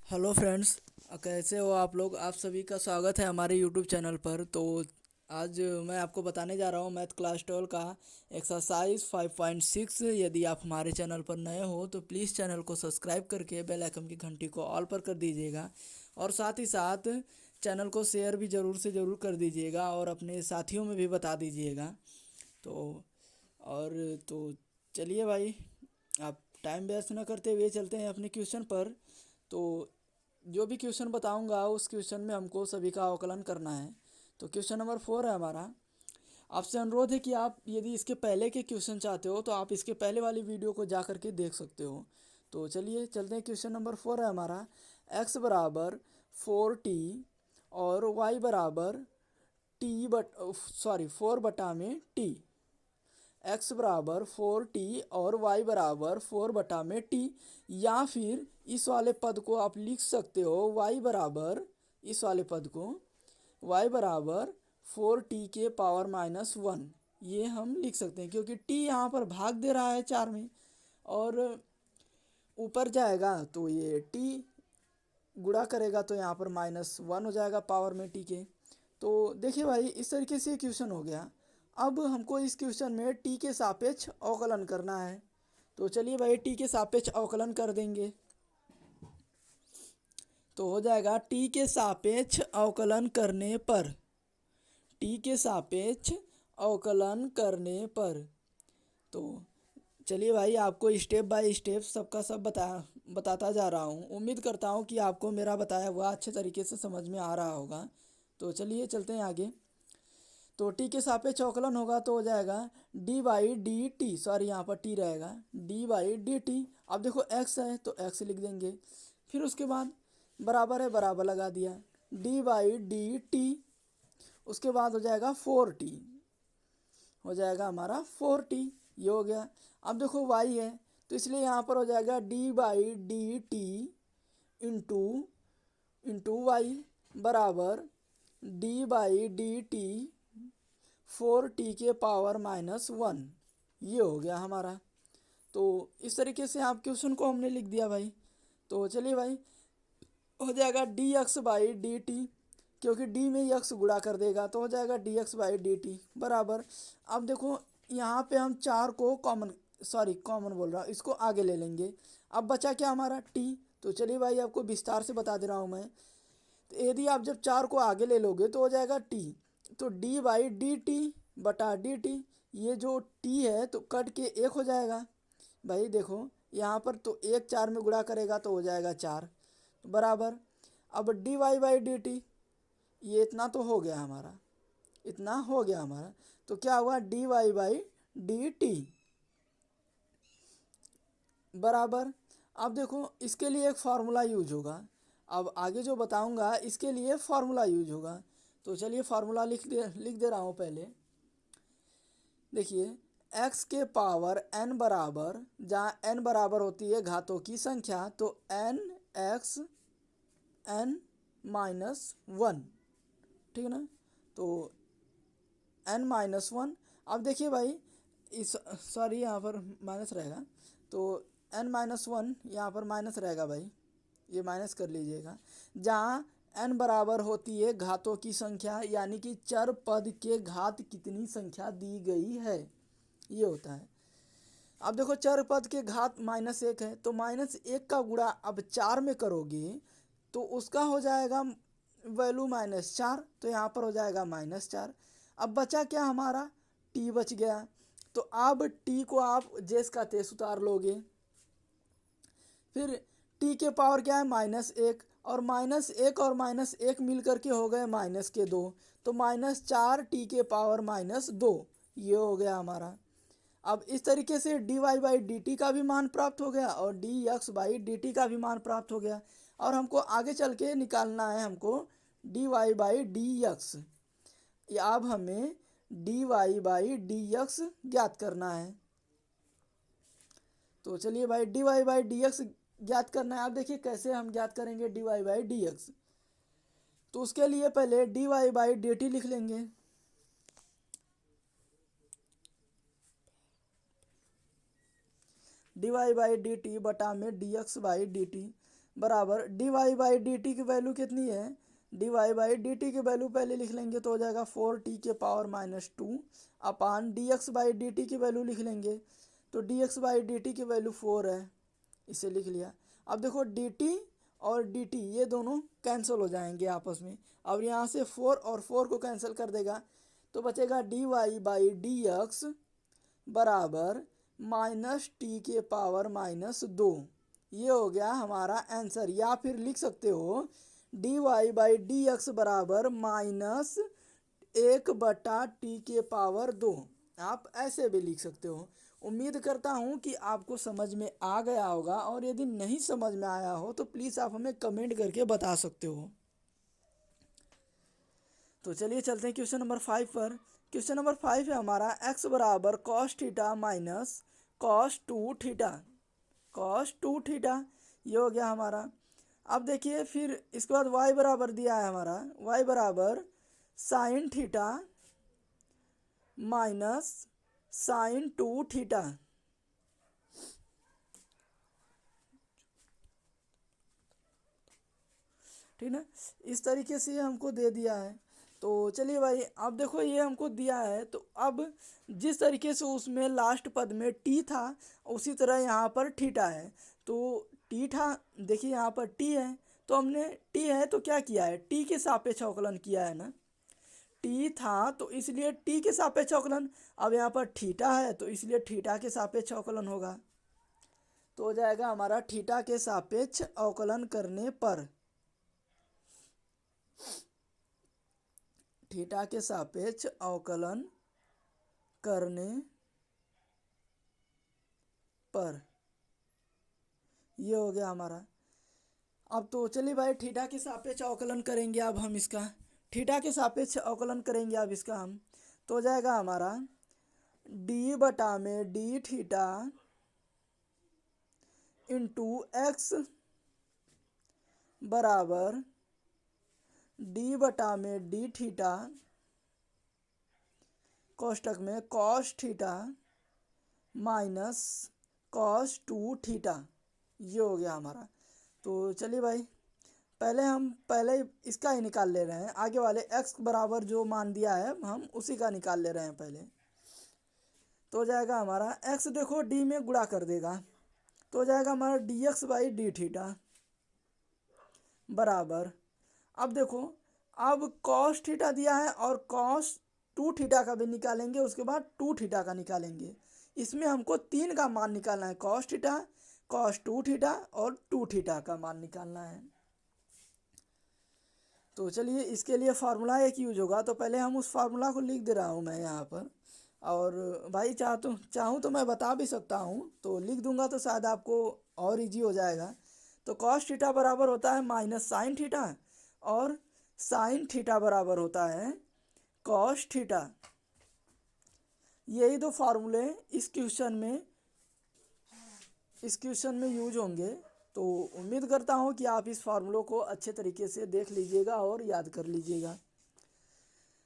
Hello friends. कैसे हो आप लोग। आप सभी का स्वागत है हमारे यूट्यूब चैनल पर। तो आज मैं आपको बताने जा रहा हूँ मैथ क्लास 12 का एक्सरसाइज 5.6। यदि आप हमारे चैनल पर नए हो तो प्लीज़ चैनल को सब्सक्राइब करके बेल आइकन की घंटी को ऑल पर कर दीजिएगा और साथ ही साथ चैनल को शेयर भी ज़रूर से ज़रूर कर दीजिएगा और अपने साथियों में भी बता दीजिएगा। तो और तो चलिए भाई, आप टाइम वेस्ट ना करते हुए चलते हैं अपने क्वेश्चन पर। तो जो भी क्वेश्चन बताऊंगा उस क्वेश्चन में हमको सभी का अवकलन करना है। तो क्वेश्चन नंबर 4 है हमारा। आपसे अनुरोध है कि आप यदि इसके पहले के क्वेश्चन चाहते हो तो आप इसके पहले वाली वीडियो को जा करके देख सकते हो। तो चलिए चलते हैं। क्वेश्चन नंबर 4 है हमारा। x बराबर 4t और y बराबर टी बट सॉरी 4/टी। x बराबर 4t और y बराबर 4/टी। या फिर इस वाले पद को आप लिख सकते हो y बराबर, इस वाले पद को y बराबर 4t के पावर -1। ये हम लिख सकते हैं क्योंकि t यहाँ पर भाग दे रहा है 4 में और ऊपर जाएगा तो ये t गुणा करेगा तो यहाँ पर -1 हो जाएगा पावर में t के। तो देखिए भाई, इस तरीके से क्वेश्चन हो गया। अब हमको इस क्वेश्चन में t के सापेक्ष अवकलन करना है। तो चलिए भाई, t के सापेक्ष अवकलन कर देंगे। तो हो जाएगा t के सापेक्ष अवकलन करने पर, t के सापेक्ष अवकलन करने पर। तो चलिए भाई, आपको स्टेप बाय स्टेप सबका सब बताता जा रहा हूँ। उम्मीद करता हूँ कि आपको मेरा बताया हुआ अच्छे तरीके से समझ में आ रहा होगा। तो चलिए चलते हैं आगे। तो टी के सापेक्ष अवकलन होगा तो हो जाएगा D by D T, sorry यहाँ पर टी रहेगा, डी बाई डी टी। अब देखो एक्स है तो एक्स लिख देंगे, फिर उसके बाद बराबर है, बराबर लगा दिया, डी बाई डी टी। उसके बाद हो जाएगा 4t, हो जाएगा हमारा 4t। ये हो गया। अब देखो y है तो इसलिए यहाँ पर हो जाएगा D by D T into into Y बराबर D by D T 4t के पावर -1। ये हो गया हमारा। तो इस तरीके से आप क्वेश्चन को हमने लिख दिया भाई। तो चलिए भाई, हो जाएगा D x by D T, क्योंकि डी में यक्स गुणा कर देगा तो हो जाएगा D x by D T बराबर। अब देखो यहाँ पे हम 4 को कॉमन, सॉरी कॉमन बोल रहा हूँ, इसको आगे ले लेंगे। अब बचा क्या हमारा टी। तो चलिए भाई, आपको विस्तार से बता दे रहा हूँ मैं। तो यदि आप जब 4 को आगे ले लोगे तो हो जाएगा टी। तो डी बाई डी टी बटा डी टी, ये जो टी है तो कट के एक हो जाएगा भाई। देखो यहाँ पर तो एक 4 में गुणा करेगा तो हो जाएगा 4, तो बराबर। अब d Y by D t, ये इतना तो हो गया हमारा, इतना हो गया हमारा। तो क्या हुआ, d Y by D T बराबर। अब देखो इसके लिए एक फार्मूला यूज होगा। अब आगे जो बताऊंगा इसके लिए फार्मूला यूज होगा। तो चलिए फार्मूला लिख दे रहा हूँ पहले। देखिए, x के पावर n बराबर, जहाँ n बराबर होती है घातों की संख्या, तो n x n-1, ठीक है ना। तो n-1। अब देखिए भाई, इस सॉरी यहाँ पर माइनस रहेगा, तो n-1 यहाँ पर माइनस रहेगा भाई, ये माइनस कर लीजिएगा। जहाँ n बराबर होती है घातों की संख्या, यानी कि चर पद के घात कितनी संख्या दी गई है, ये होता है। अब देखो चर पद के घात -1 है तो -1 का गुणा अब 4 में करोगे तो उसका हो जाएगा वैल्यू -4, तो यहाँ पर हो जाएगा -4। अब बचा क्या हमारा, t बच गया। तो अब t को आप जैस का तेस उतार लोगे। फिर t के पावर क्या है, -1, और -1 और -1 मिल करके हो गए -2, तो -4t के पावर -2, ये हो गया हमारा। अब इस तरीके से D Y by D t का भी मान प्राप्त हो गया और D x by D t का भी मान प्राप्त हो गया। और हमको आगे चल के निकालना है हमको D Y by D X. अब हमें D Y by D X ज्ञात करना है। तो चलिए भाई, D Y by D X ज्ञात करना है। अब देखिए कैसे हम ज्ञात करेंगे D Y by D X. तो उसके लिए पहले D Y by D T लिख लेंगे। D Y by D T बटा में D x by D T बराबर D Y by D t की वैल्यू कितनी है, d Y by D t की वैल्यू पहले लिख लेंगे तो हो जाएगा 4t⁻², अपान d x by D t की वैल्यू लिख लेंगे तो D x by D t की वैल्यू 4 है, इसे लिख लिया। अब देखो डी टी और डी टी ये दोनों कैंसिल हो जाएंगे आपस में। अब यहाँ से 4 और 4 को कैंसिल कर देगा तो बचेगा d Y by D x बराबर -t⁻²। ये हो गया हमारा आंसर। या फिर लिख सकते हो D Y by D x बराबर -1/t²। आप ऐसे भी लिख सकते हो। उम्मीद करता हूँ कि आपको समझ में आ गया होगा, और यदि नहीं समझ में आया हो तो प्लीज़ आप हमें कमेंट करके बता सकते हो। तो चलिए चलते हैं क्वेश्चन नंबर 5 पर। क्वेश्चन नंबर 5 है हमारा x बराबर cos theta minus cos 2 theta, cos 2 theta ये हो गया हमारा। अब देखिए फिर इसके बाद y बराबर दिया है हमारा, y बराबर sine theta minus sine 2 theta. ठीक ना, इस तरीके से हमको दे दिया है। तो चलिए भाई अब देखो ये हमको दिया है, तो अब जिस तरीके से उसमें लास्ट पद में टी था उसी तरह यहाँ पर थीटा है। तो टी था, देखिए यहाँ पर टी है, तो हमने टी है तो क्या किया है, टी के सापेक्ष अवकलन किया है ना। टी था तो इसलिए टी के सापेक्ष अवकलन। अब यहाँ पर थीटा है तो इसलिए थीटा के सापेक्ष अवकलन होगा। तो हो जाएगा हमारा थीटा के सापेक्ष अवकलन करने पर, थीटा के सापेक्ष अवकलन करने पर ये हो गया हमारा। अब तो चलिए भाई थीटा के सापेक्ष अवकलन करेंगे अब हम इसका, थीटा के सापेक्ष अवकलन करेंगे अब इसका हम। तो हो जाएगा हमारा डी बटा में डी थीटा इंटू एक्स बराबर डी बटा में डी थीटा कोष्टक में cos theta minus cos 2 theta ये हो गया हमारा। तो चलिए भाई पहले इसका ही निकाल ले रहे हैं, आगे वाले x बराबर जो मान दिया है हम उसी का निकाल ले रहे हैं पहले। तो हो जाएगा हमारा x देखो d में गुणा कर देगा तो हो जाएगा हमारा D x by D theta बराबर, अब देखो अब कॉस थीटा दिया है और कॉस 2 थीटा का भी निकालेंगे, उसके बाद 2 थीटा का निकालेंगे। इसमें हमको 3 का मान निकालना है, कॉस थीटा कॉस 2 थीटा और 2 थीटा का मान निकालना है। तो चलिए इसके लिए फार्मूला एक यूज होगा, तो पहले हम उस फार्मूला को लिख दे रहा हूँ मैं यहाँ पर। और भाई चाहूँ तो मैं बता भी सकता हूँ, तो लिख दूंगा तो शायद आपको और इजी हो जाएगा। तो कॉस थीटा बराबर होता है माइनस साइन थीटा और साइन थीटा बराबर होता है कॉस थीटा। यही दो फार्मूले इस क्वेश्चन में यूज होंगे। तो उम्मीद करता हूँ कि आप इस फार्मूलों को अच्छे तरीके से देख लीजिएगा और याद कर लीजिएगा।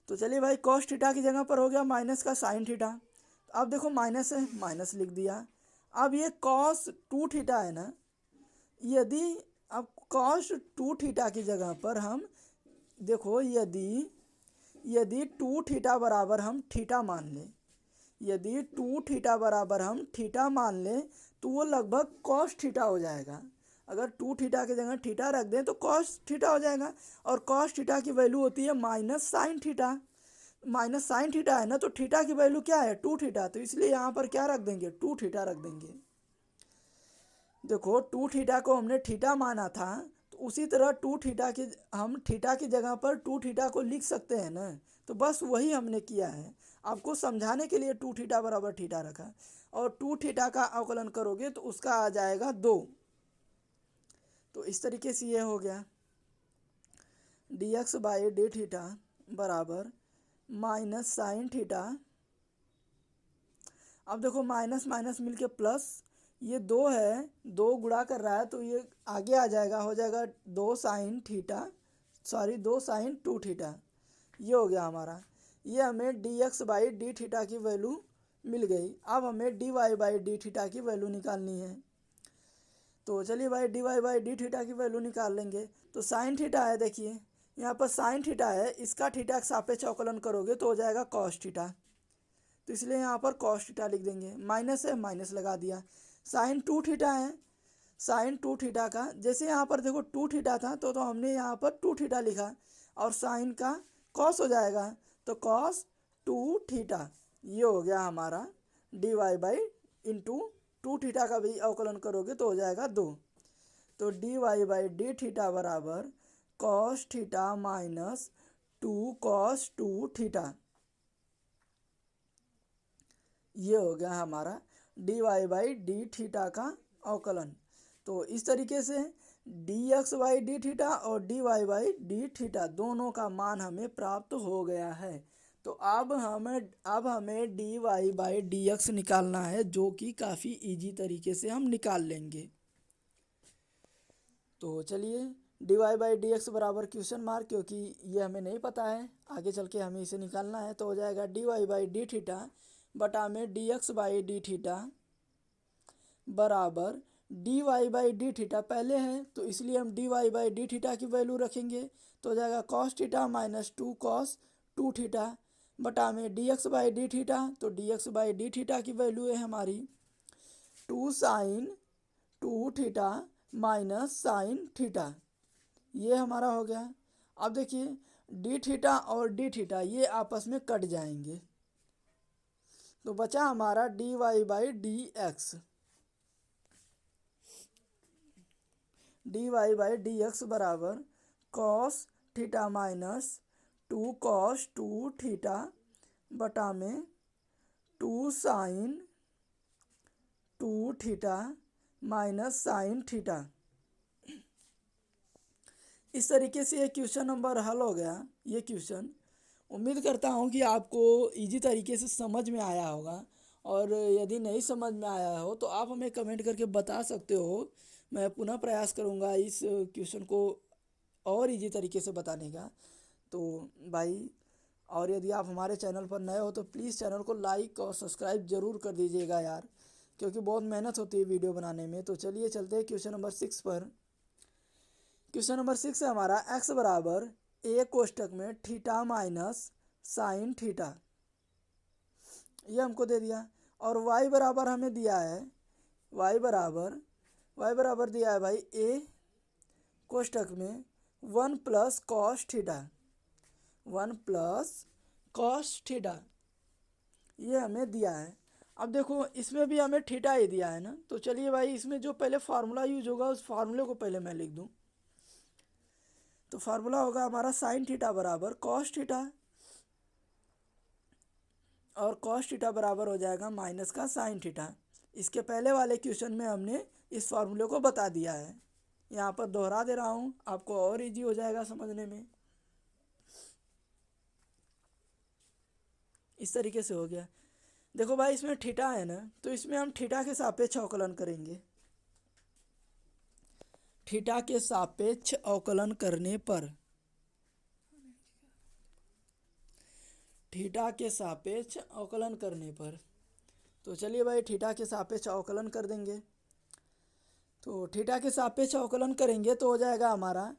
तो चलिए भाई कॉस थीटा की जगह पर हो गया माइनस का साइन थीटा। अब देखो माइनस है, माइनस लिख दिया। अब ये कॉस 2 थीटा है ना, यदि अब कॉस 2 थीटा की जगह पर हम देखो यदि 2 थीटा बराबर हम थीटा मान लें, यदि 2 थीटा बराबर हम थीटा मान लें तो वो लगभग कॉस थीटा हो जाएगा। अगर 2 थीटा की जगह थीटा रख दें तो कॉस थीटा हो जाएगा, और कॉस थीटा की वैल्यू होती है minus sine theta. Minus sine theta है ना, तो थीटा की वैल्यू क्या है 2 थीटा, तो इसलिए यहाँ पर क्या रख देंगे 2 थीटा रख देंगे। देखो 2 थीटा को हमने थीटा माना था, तो उसी तरह 2 थीटा की हम थीटा की जगह पर 2 थीटा को लिख सकते हैं ना, तो बस वही हमने किया है। आपको समझाने के लिए 2 थीटा बराबर थीटा रखा, और 2 थीटा का अवकलन करोगे तो उसका आ जाएगा 2। तो इस तरीके से ये हो गया D x by D theta बराबर माइनस साइन थीटा। अब देखो माइनस माइनस मिलके प्लस, ये 2 है, 2 गुणा कर रहा है तो ये आगे आ जाएगा, हो जाएगा 2 साइन 2 थीटा। ये हो गया हमारा। ये हमें d x by D theta की वैल्यू मिल गई। अब हमें D Y by D theta की वैल्यू निकालनी है। तो चलिए भाई D Y by D theta की वैल्यू निकाल लेंगे। तो साइन थीटा है, देखिए यहाँ पर साइन थीटा है, इसका थीटा के सापेक्ष अवकलन करोगे तो हो जाएगा कॉस थीटा, तो इसलिए यहाँ पर कॉस थीटा लिख देंगे। माइनस है, माइनस लगा दिया। साइन टू थीटा है, साइन टू थीटा का जैसे यहाँ पर देखो टू थीटा था तो हमने यहाँ पर टू थीटा लिखा, और साइन का कॉस हो जाएगा तो कॉस टू थीटा। ये हो गया हमारा D Y by into two theta का भी अवकलन करोगे तो हो जाएगा 2। तो D Y by D theta बराबर cos theta minus 2 cos 2 theta. ये हो गया हमारा D Y by D theta का अवकलन। तो इस तरीके से D x by D theta और D Y by D theta दोनों का मान हमें प्राप्त हो गया है। तो अब हमें D Y by D x निकालना है, जो कि काफ़ी इजी तरीके से हम निकाल लेंगे। तो चलिए d Y by D x बराबर क्वेश्चन मार्क, क्योंकि ये हमें नहीं पता है, आगे चल के हमें इसे निकालना है। तो हो जाएगा D Y by D theta बटा में D x by D theta बराबर D Y by D theta पहले है तो इसलिए हम D Y by D theta की वैल्यू रखेंगे। तो हो जाएगा cos theta minus 2 cos 2 theta बटा में D x by D theta. तो D x by D theta की वैल्यू है हमारी 2 sine 2 theta minus sine theta. ये हमारा हो गया। अब देखिए डी थीटा और डी थीटा ये आपस में कट जाएंगे, तो बचा हमारा D Y by D X. D Y by D x बराबर cos theta minus 2 cos 2 theta बटा में 2 sine 2 theta minus sine theta. इस तरीके से ये क्वेश्चन नंबर हल हो गया। ये क्वेश्चन उम्मीद करता हूँ कि आपको इजी तरीके से समझ में आया होगा, और यदि नहीं समझ में आया हो तो आप हमें कमेंट करके बता सकते हो। मैं पुनः प्रयास करूँगा इस क्वेश्चन को और इजी तरीके से बताने का। तो भाई, और यदि आप हमारे चैनल पर नए हो तो प्लीज़ चैनल को लाइक और सब्सक्राइब ज़रूर कर दीजिएगा यार, क्योंकि बहुत मेहनत होती है वीडियो बनाने में। तो चलिए चलते हैं क्वेश्चन नंबर 6 पर। क्वेश्चन नंबर 6 है हमारा x बराबर ए कोष्टक में थीटा माइनस साइन थीटा, ये हमको दे दिया। और y बराबर हमें दिया है, y बराबर दिया है भाई ए कोष्टक में 1 plus cos theta, 1 plus cos theta, ये हमें दिया है। अब देखो इसमें भी हमें थीटा ही दिया है ना, तो चलिए भाई इसमें जो पहले फार्मूला यूज होगा उस फार्मूले को पहले मैं लिख दूं। तो फार्मूला होगा हमारा साइन थीटा बराबर कॉस थीटा, और कॉस थीटा बराबर हो जाएगा माइनस का साइन थीटा। इसके पहले वाले क्वेश्चन में हमने इस फार्मूले को बता दिया है, यहाँ पर दोहरा दे रहा हूँ, आपको और इजी हो जाएगा समझने में। इस तरीके से हो गया। देखो भाई इसमें थीटा है ना, तो इसमें हम थीटा के सापेक्ष अवकलन करेंगे। थीटा के सापेक्ष अवकलन करने पर, थीटा के सापेक्ष अवकलन करने पर, तो चलिए भाई थीटा के सापेक्ष अवकलन कर देंगे। तो थीटा के सापेक्ष अवकलन करेंगे तो हो जाएगा हमारा,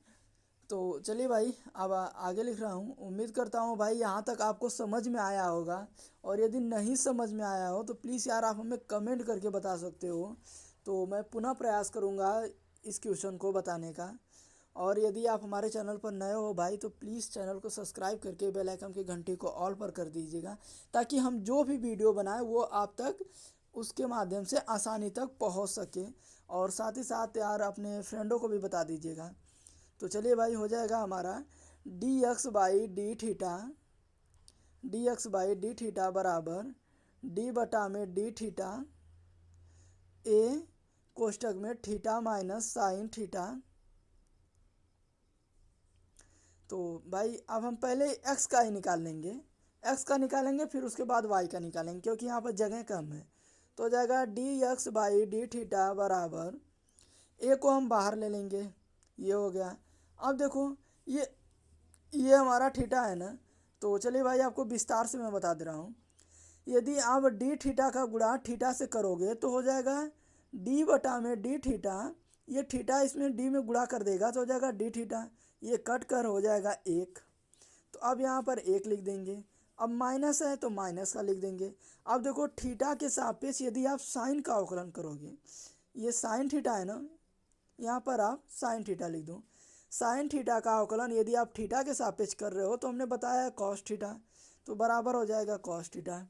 तो चलिए भाई अब आगे लिख रहा हूँ। उम्मीद करता हूँ भाई यहाँ तक आपको समझ में आया होगा, और यदि नहीं समझ में आया हो तो प्लीज़ यार आप हमें कमेंट करके बता सकते हो। तो मैं पुनः प्रयास करूँगा इस क्वेश्चन को बताने का। और यदि आप हमारे चैनल पर नए हो भाई तो प्लीज़ चैनल को सब्सक्राइब करके बेल आइकन की घंटी को ऑल पर कर दीजिएगा, ताकि हम जो भी वीडियो बनाएं वो आप तक उसके माध्यम से आसानी तक पहुंच सके। और साथ ही साथ यार अपने फ्रेंडों को भी बता दीजिएगा। तो चलिए भाई हो जाएगा हमारा D x by D theta बराबर डी बटा में डी थीटा ए कोष्टक में थीटा माइनस साइन थीटा। तो भाई अब हम पहले x का ही निकाल लेंगे, x का निकालेंगे फिर उसके बाद y का निकालेंगे, क्योंकि यहाँ पर जगह कम है। तो हो जाएगा D x by D theta बराबर a को हम बाहर ले लेंगे, ये हो गया। अब देखो ये हमारा थीटा है ना, तो चलिए भाई आपको विस्तार से मैं बता दे रहा हूँ। यदि आप डी थीटा का गुणा थीटा से करोगे तो हो जाएगा डी बटा में डी थीटा ये थीटा इसमें डी में गुणा कर देगा तो हो जाएगा डी थीटा, ये कट कर हो जाएगा 1। तो अब यहाँ पर 1 लिख देंगे। अब माइनस है तो माइनस का लिख देंगे। अब देखो थीटा के सापेक्ष यदि आप साइन का अवकलन करोगे, ये साइन थीटा है ना, यहाँ पर आप साइन थीटा लिख दो। साइन थीटा का अवकलन यदि आप थीटा के सापेक्ष कर रहे हो तो हमने बताया है कॉस थीटा, तो बराबर हो जाएगा कॉस थीटा।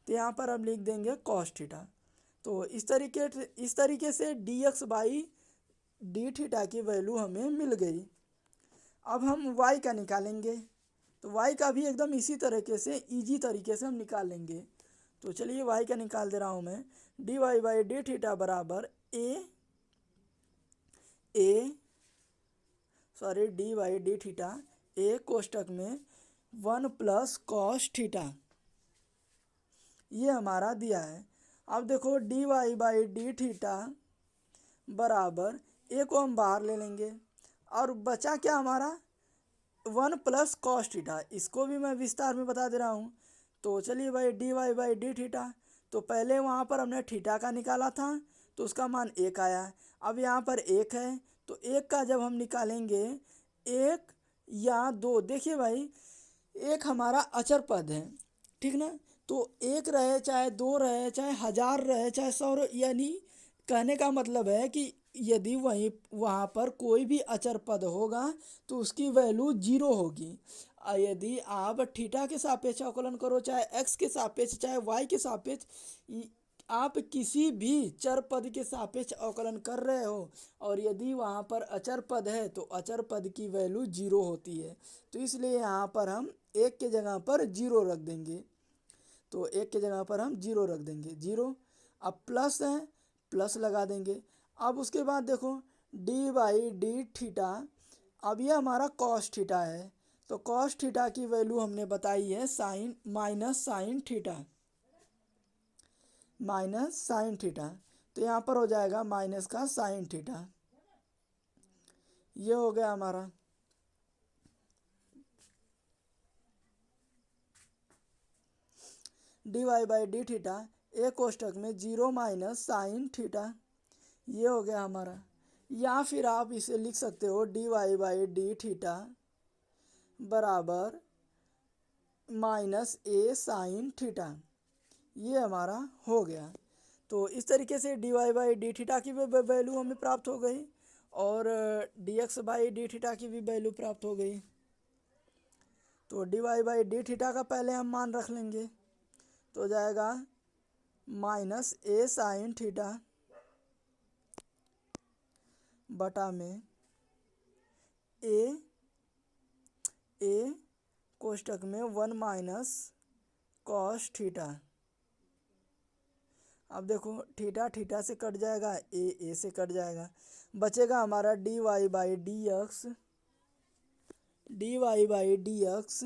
तो यहाँ पर अब लिख देंगे कॉस थीटा। तो इस तरीके से D x by D theta की वैल्यू हमें मिल गई। अब हम y का निकालेंगे, तो y का भी एकदम इसी तरीके से इजी तरीके से हम निकाल लेंगे। तो चलिए y का निकाल दे रहा हूँ मैं। D Y by D theta बराबर डी वाई डी थीटा ए कोष्टक में 1 प्लस कॉस थीटा, ये हमारा दिया है। अब देखो d Y by D theta बराबर ए को हम बाहर ले लेंगे और बचा क्या हमारा 1 प्लस कॉस थीटा, इसको भी मैं विस्तार में बता दे रहा हूँ। तो चलिए भाई D Y by D theta, तो पहले वहाँ पर हमने थीटा का निकाला था तो उसका मान 1 आया। अब यहाँ पर 1 है तो 1 का जब हम निकालेंगे 1 या 2, देखिए भाई 1 हमारा अचर पद है, ठीक ना। तो 1 रहे चाहे 2 रहे चाहे 1000 रहे चाहे 100 रहे, यानी कहने का मतलब है कि यदि वहाँ पर कोई भी अचर पद होगा तो उसकी वैल्यू 0 होगी। यदि आप थीटा के सापेक्ष अवकलन करो, चाहे एक्स के सापेक्ष चाहे वाई के सापेक्ष, आप किसी भी चर पद के सापेक्ष अवकलन कर रहे हो और यदि वहाँ पर अचर पद है तो अचर पद की वैल्यू 0 होती है। तो इसलिए यहाँ पर हम 1 के जगह पर 0 रख देंगे। तो 1 के जगह पर हम 0 रख देंगे, 0। अब प्लस है, प्लस लगा देंगे। अब उसके बाद देखो डी बाई डी थीटा, अब ये हमारा कॉस थीटा है, तो कॉस थीटा की वैल्यू हमने बताई है sine minus sine theta, minus sine theta. तो यहाँ पर हो जाएगा माइनस का साइन थीटा, ये हो गया हमारा। D Y by D theta ए कोष्टक में 0 माइनस साइन थीटा, ये हो गया हमारा। या फिर आप इसे लिख सकते हो D Y by D theta बराबर माइनस ए साइन थीटा, ये हमारा हो गया। तो इस तरीके से D Y by D theta की भी वैल्यू हमें प्राप्त हो गई और D x by D theta की भी वैल्यू प्राप्त हो गई। तो D Y by D theta का पहले हम मान रख लेंगे, तो हो जाएगा माइनस ए साइन थीटा बटा में ए कोष्टक में 1 माइनस कॉस थीटा। अब देखो थीटा थीटा से कट जाएगा, ए से कट जाएगा, बचेगा हमारा D Y by D x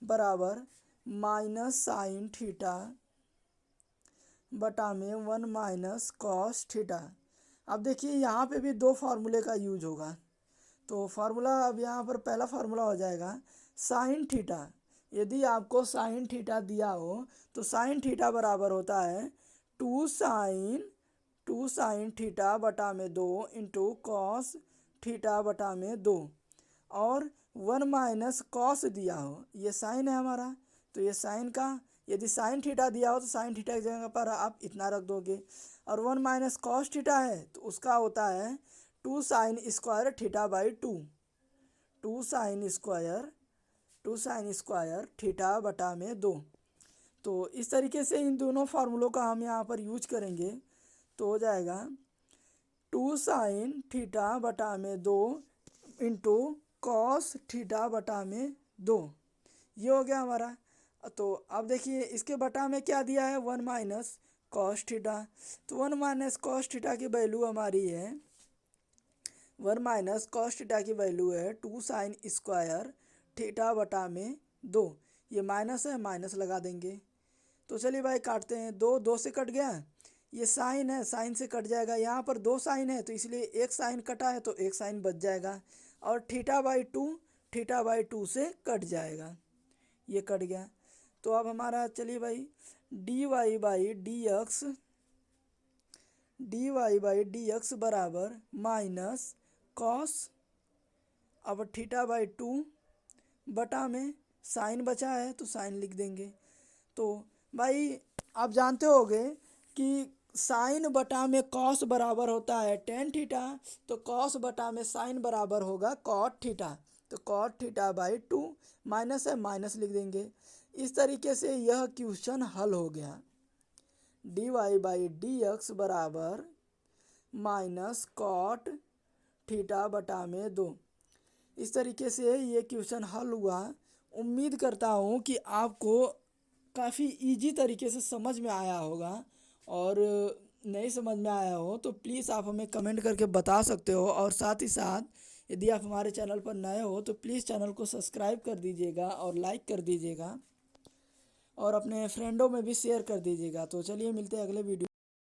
बराबर माइनस साइन थीटा बटा में 1 माइनस कॉस थीटा। अब देखिए यहाँ पे भी 2 फार्मूले का यूज होगा। तो फार्मूला अब यहाँ पर पहला फार्मूला हो जाएगा साइन थीटा। यदि आपको साइन थीटा दिया हो तो साइन थीटा बराबर होता है 2 साइन थीटा बटा में 2 इंटू कॉस थीटा बटा में 2, और 1 माइनस कॉस दिया हो, ये साइन है हमारा, तो ये साइन का, यदि साइन थीटा दिया हो तो साइन थीटा की जगह पर आप इतना रख दोगे, और 1 माइनस कॉस थीटा है तो उसका होता है 2 sine square theta by 2, 2 sine square theta बटा में 2। तो इस तरीके से इन दोनों फार्मूलों का हम यहाँ पर यूज करेंगे, तो हो जाएगा 2 साइन थीटा बटा में 2 इंटू कॉस थीटा बटा में 2, ये हो गया हमारा। तो अब देखिए इसके बटा में क्या दिया है 1 माइनस कॉस थीटा, तो 1 माइनस कॉस थीटा की वैल्यू हमारी है 1 माइनस कॉस थीटा की वैल्यू है 2 साइन स्क्वायर थीटा बटा में 2, ये माइनस है, माइनस लगा देंगे। तो चलिए भाई काटते हैं, 2 से कट गया, ये साइन है, साइन से कट जाएगा, यहाँ पर 2 साइन है तो इसलिए 1 साइन कटा है तो 1 साइन बच जाएगा, और थीटा बाई 2 से कट जाएगा, ये कट गया। तो अब हमारा चलिए भाई D Y by D X D Y by D x बराबर माइनस कॉस, अब थीटा बाई 2 बटा में साइन बचा है तो साइन लिख देंगे। तो भाई आप जानते होंगे कि साइन बटा में कॉस बराबर होता है टेन थीटा, तो कॉस बटा में साइन बराबर होगा कॉट थीटा, तो कॉट थीटा बाई 2 माइनस है माइनस लिख देंगे। इस तरीके से यह क्वेश्चन हल हो गया। D Y by D x बराबर माइनस कॉट थीटा बटा में 2। इस तरीके से ये क्वेश्चन हल हुआ। उम्मीद करता हूँ कि आपको काफ़ी इजी तरीके से समझ में आया होगा, और नहीं समझ में आया हो तो प्लीज़ आप हमें कमेंट करके बता सकते हो। और साथ ही साथ यदि आप हमारे चैनल पर नए हो तो प्लीज़ चैनल को सब्सक्राइब कर दीजिएगा और लाइक कर दीजिएगा, और अपने फ्रेंडों में भी शेयर कर दीजिएगा। तो चलिए मिलते हैं अगले वीडियो।